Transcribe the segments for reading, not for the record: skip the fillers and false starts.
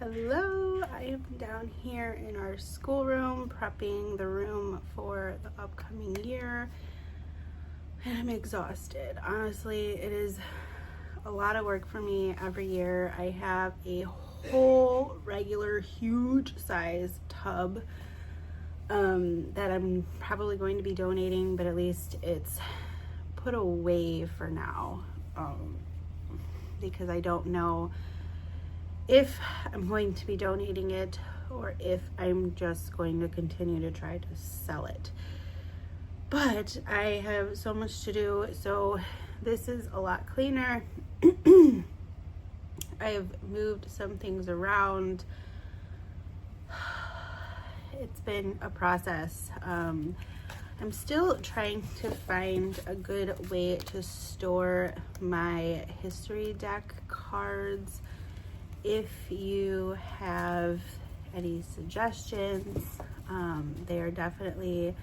Hello, I am down here in our schoolroom prepping the room for the upcoming year, and I'm exhausted. Honestly, it is a lot of work for me every year. I have a whole regular huge size tub that I'm probably going to be donating, but at least it's put away for now because I don't know if I'm going to be donating it or if I'm just going to continue to try to sell it. But I have so much to do, so this is a lot cleaner. I've moved some things around. It's been a process. I'm still trying to find a good way to store my history deck cards. If you have any suggestions, they are definitely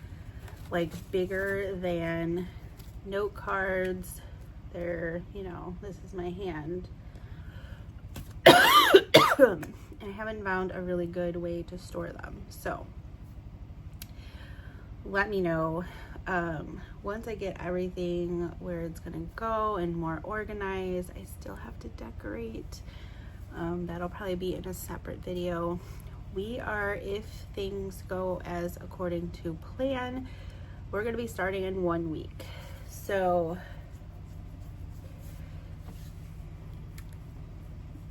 like bigger than note cards. They're, this is my hand. And I haven't found a really good way to store them. So let me know once I get everything where it's gonna go and more organized. I still have to decorate. That'll probably be in a separate video. We are, if things go as according to plan, we're going to be starting in 1 week. So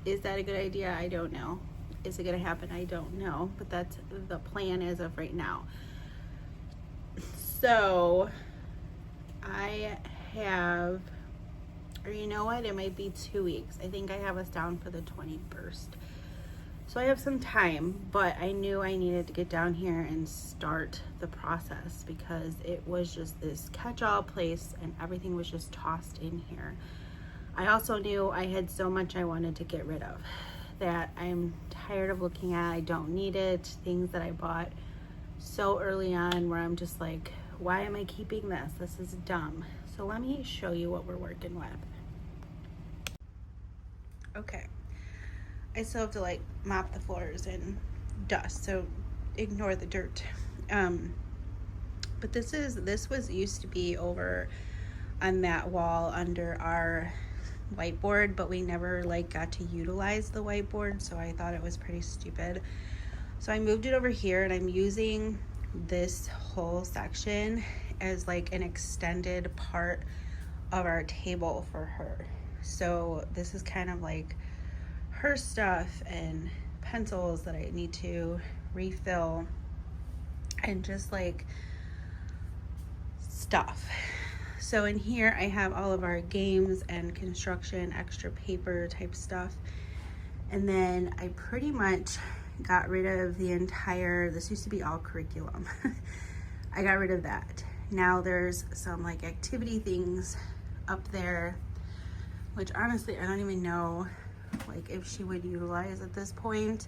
is that a good idea? I don't know. Is it going to happen? I don't know, but that's the plan as of right now. So I have, or you know what, it might be 2 weeks. I think I have us down for the 21st. So I have some time, but I knew I needed to get down here and start the process because it was just this catch-all place and everything was just tossed in here. I also knew I had so much I wanted to get rid of that I'm tired of looking at. I don't need it. Things that I bought so early on where I'm just like, why am I keeping this? This is dumb. So let me show you what we're working with. Okay, I still have to like mop the floors and dust, so ignore the dirt. But this was used to be over on that wall under our whiteboard, but we never like got to utilize the whiteboard, so I thought it was pretty stupid. So I moved it over here, and I'm using this whole section as like an extended part of our table for her. So this is kind of like her stuff and pencils that I need to refill and just like stuff. So in here I have all of our games and construction, extra paper type stuff. And then I pretty much got rid of the entire, this used to be all curriculum. I got rid of that. Now there's some like activity things up there, which honestly I don't even know like if she would utilize at this point.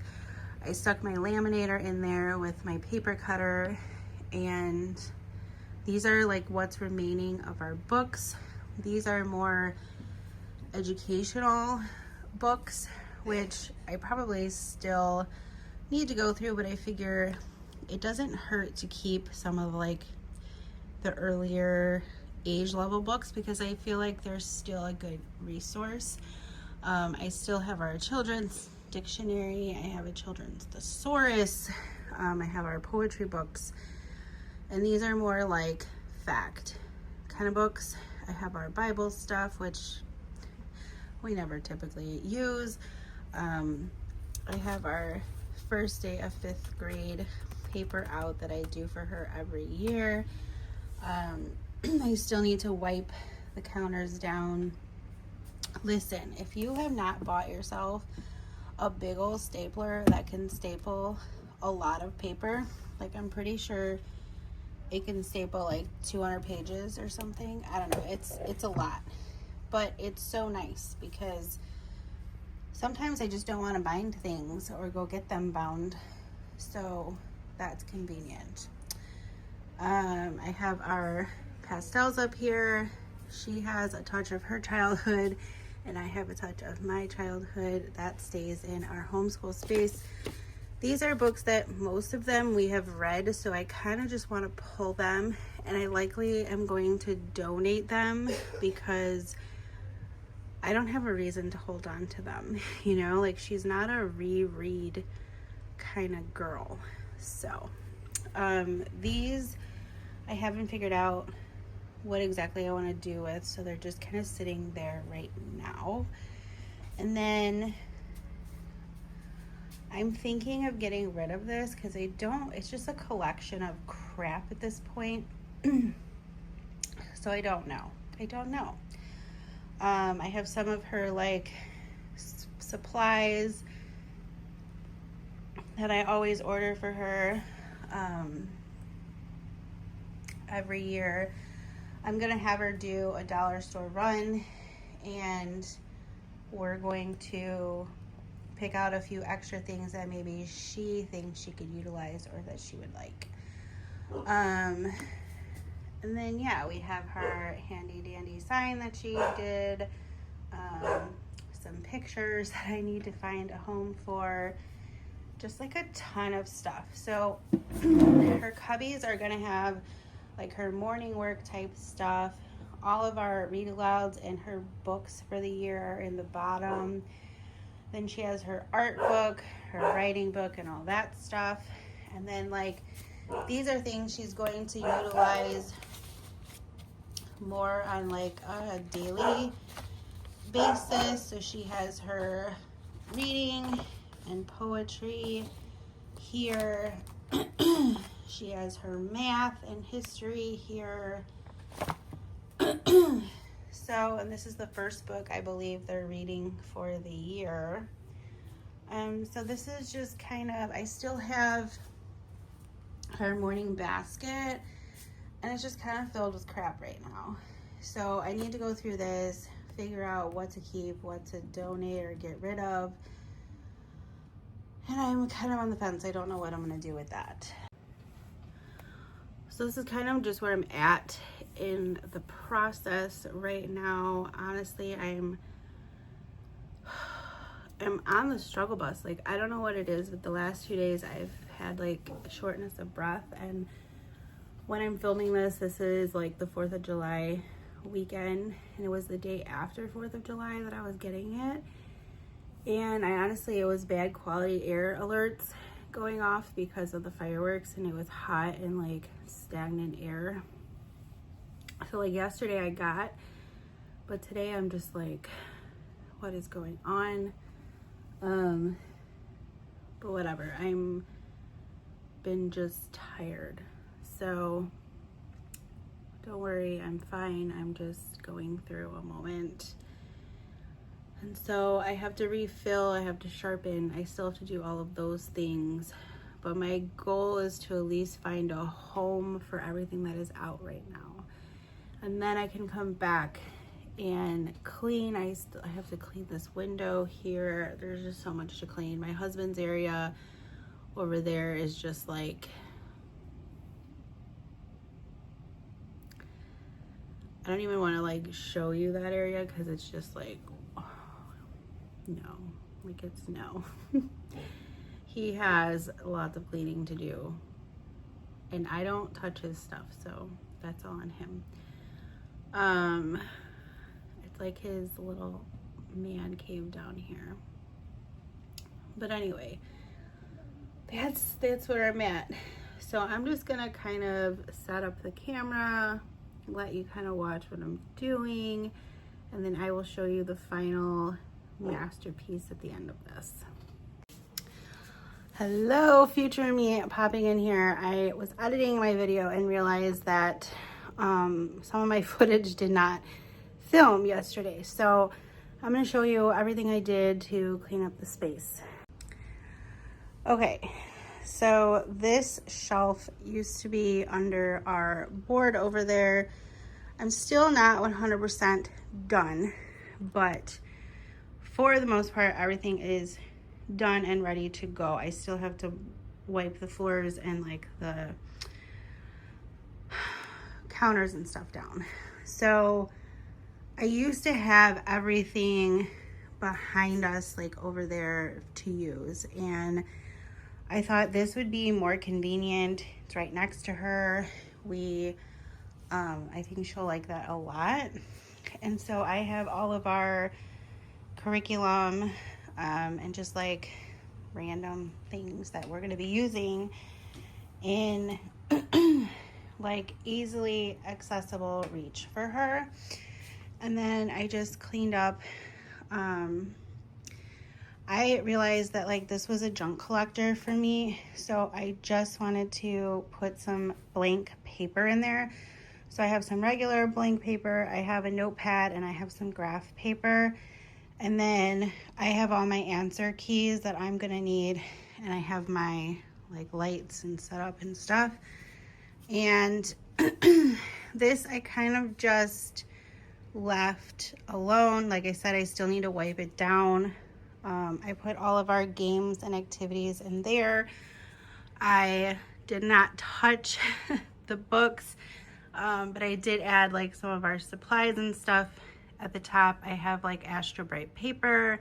I stuck my laminator in there with my paper cutter, and these are like what's remaining of our books. These are more educational books, which I probably still need to go through, but I figure it doesn't hurt to keep some of like the earlier age level books because I feel like they're still a good resource. I still have our children's dictionary. I have a children's thesaurus. I have our poetry books, and these are more like fact kind of books. I have our Bible stuff, which we never typically use. I have our first day of 5th grade paper out that I do for her every year. I still need to wipe the counters down. Listen, if you have not bought yourself a big old stapler that can staple a lot of paper, like I'm pretty sure it can staple like 200 pages or something. I don't know, it's a lot, but it's so nice because sometimes I just don't want to bind things or go get them bound, so that's convenient. I have our pastels up here. She has a touch of her childhood and I have a touch of my childhood that stays in our homeschool space. These are books that most of them we have read, so I kind of just want to pull them, and I likely am going to donate them because I don't have a reason to hold on to them. You know, like she's not a reread kind of girl. So these I haven't figured out what exactly I want to do with, so they're just kind of sitting there right now. And then I'm thinking of getting rid of this because it's just a collection of crap at this point. So I don't know. I have some of her like supplies that I always order for her every year. I'm gonna have her do a dollar store run, and we're going to pick out a few extra things that maybe she thinks she could utilize or that she would like. And then yeah, we have her handy dandy sign that she did, some pictures that I need to find a home for, just like a ton of stuff. So her cubbies are gonna have like her morning work type stuff. All of our read alouds and her books for the year are in the bottom. Then she has her art book, her writing book, and all that stuff. And then like these are things she's going to utilize more on like a daily basis. So she has her reading and poetry here. She has her math and history here. So, and this is the first book I believe they're reading for the year. So this is just kind of, I still have her morning basket, and it's just kind of filled with crap right now. So I need to go through this, figure out what to keep, what to donate or get rid of. And I'm kind of on the fence. I don't know what I'm going to do with that. So this is kind of just where I'm at in the process right now. Honestly, I'm on the struggle bus. Like, I don't know what it is, but the last 2 days I've had like shortness of breath. And when I'm filming this is like the 4th of July weekend, and it was the day after 4th of July that I was getting it. And it was bad quality air alerts going off because of the fireworks, and it was hot and like stagnant air. So like yesterday I got, but today I'm just like, what is going on? But whatever, I'm been just tired. So don't worry, I'm fine. I'm just going through a moment. And so I have to refill, I have to sharpen, I still have to do all of those things. But my goal is to at least find a home for everything that is out right now. And then I can come back and clean. I have to clean this window here. There's just so much to clean. My husband's area over there is just like, I don't even want to like show you that area because it's just like, no, like it's no. He has lots of cleaning to do, and I don't touch his stuff, so that's all on him. It's like his little man cave down here. But anyway, that's where I'm at. So I'm just gonna kind of set up the camera, let you kind of watch what I'm doing, and then I will show you the final masterpiece at the end of this. Hello, future me popping in here. I was editing my video and realized that some of my footage did not film yesterday. So I'm going to show you everything I did to clean up the space. Okay, so this shelf used to be under our board over there. I'm still not 100% done, but for the most part, everything is done and ready to go. I still have to wipe the floors and like the counters and stuff down. So I used to have everything behind us, like over there to use, and I thought this would be more convenient. It's right next to her. I think she'll like that a lot. And so I have all of our curriculum and just like random things that we're going to be using in like easily accessible reach for her. And then I just cleaned up. I realized that like this was a junk collector for me, so I just wanted to put some blank paper in there. So I have some regular blank paper, I have a notepad, and I have some graph paper. And then I have all my answer keys that I'm gonna need, and I have my like lights and setup and stuff. And this I kind of just left alone. Like I said, I still need to wipe it down. I put all of our games and activities in there. I did not touch the books, but I did add like some of our supplies and stuff at the top. I have like Astro Bright paper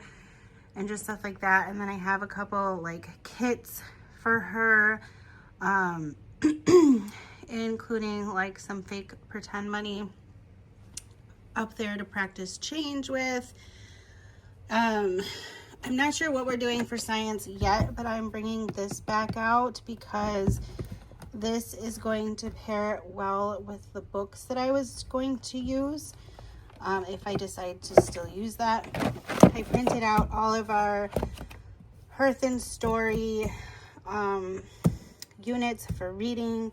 and just stuff like that. And then I have a couple like kits for her, including like some fake pretend money up there to practice change with. I'm not sure what we're doing for science yet, but I'm bringing this back out because this is going to pair well with the books that I was going to use, if I decide to still use that. I printed out all of our Hearth and Story units for reading,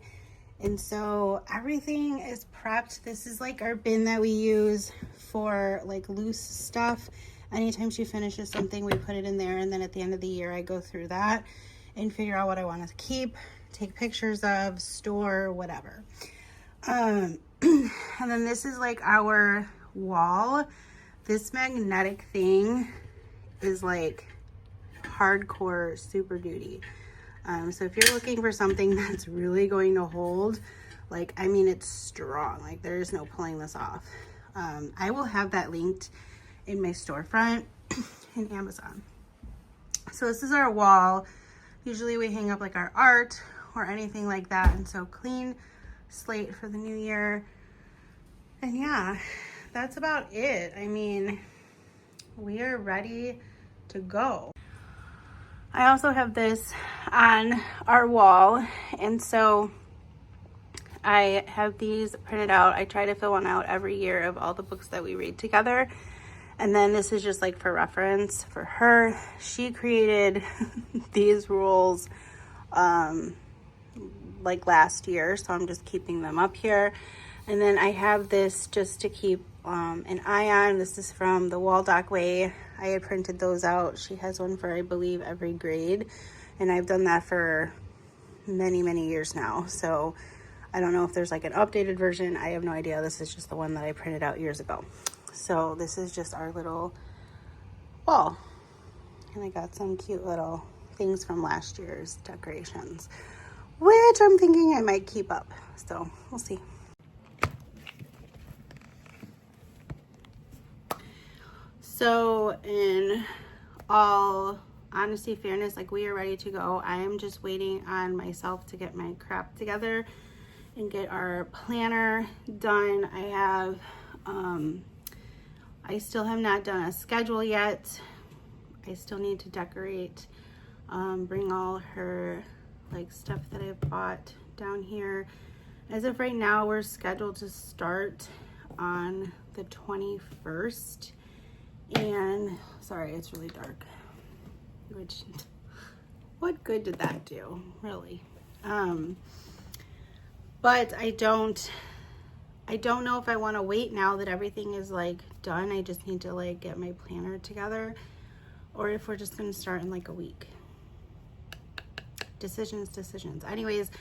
and so everything is prepped. This is like our bin that we use for like loose stuff. Anytime she finishes something, we put it in there, and then at the end of the year I go through that and figure out what I want to keep, take pictures of, store, whatever. And then this is like our wall. This magnetic thing is like hardcore super duty. So if you're looking for something that's really going to hold, like, I mean, it's strong, like there is no pulling this off. I will have that linked in my storefront in Amazon. So this is our wall. Usually we hang up like our art or anything like that, and so clean slate for the new year. And yeah, that's about it. I mean, we are ready to go. I also have this on our wall, and so I have these printed out. I try to fill one out every year of all the books that we read together. And then this is just like for reference for her. She created these rules like last year, so I'm just keeping them up here. And then I have this just to keep an eye on. This is from the Wall Doc Way. I had printed those out. She has one for, I believe, every grade, and I've done that for many years now. So I don't know if there's like an updated version. I have no idea. This is just the one that I printed out years ago. So this is just our little wall, and I got some cute little things from last year's decorations, which I'm thinking I might keep up, so we'll see. So in all honesty, fairness, like we are ready to go. I am just waiting on myself to get my crap together and get our planner done. I still have not done a schedule yet. I still need to decorate, bring all her like stuff that I've bought down here. As of right now, we're scheduled to start on the 21st. And sorry, it's really dark, which what good did that do, really? But I don't know if I want to wait now that everything is like done. I just need to like get my planner together, or if we're just going to start in like a week. Decisions. Anyways,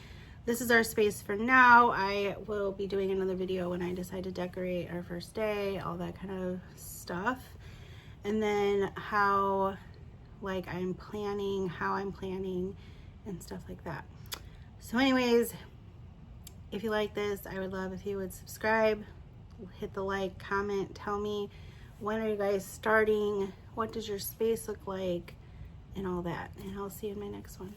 this is our space for now. I will be doing another video when I decide to decorate our first day, all that kind of stuff. And then how I'm planning and stuff like that. So anyways, if you like this, I would love if you would subscribe, hit the like, comment, tell me when are you guys starting, what does your space look like, and all that. And I'll see you in my next one.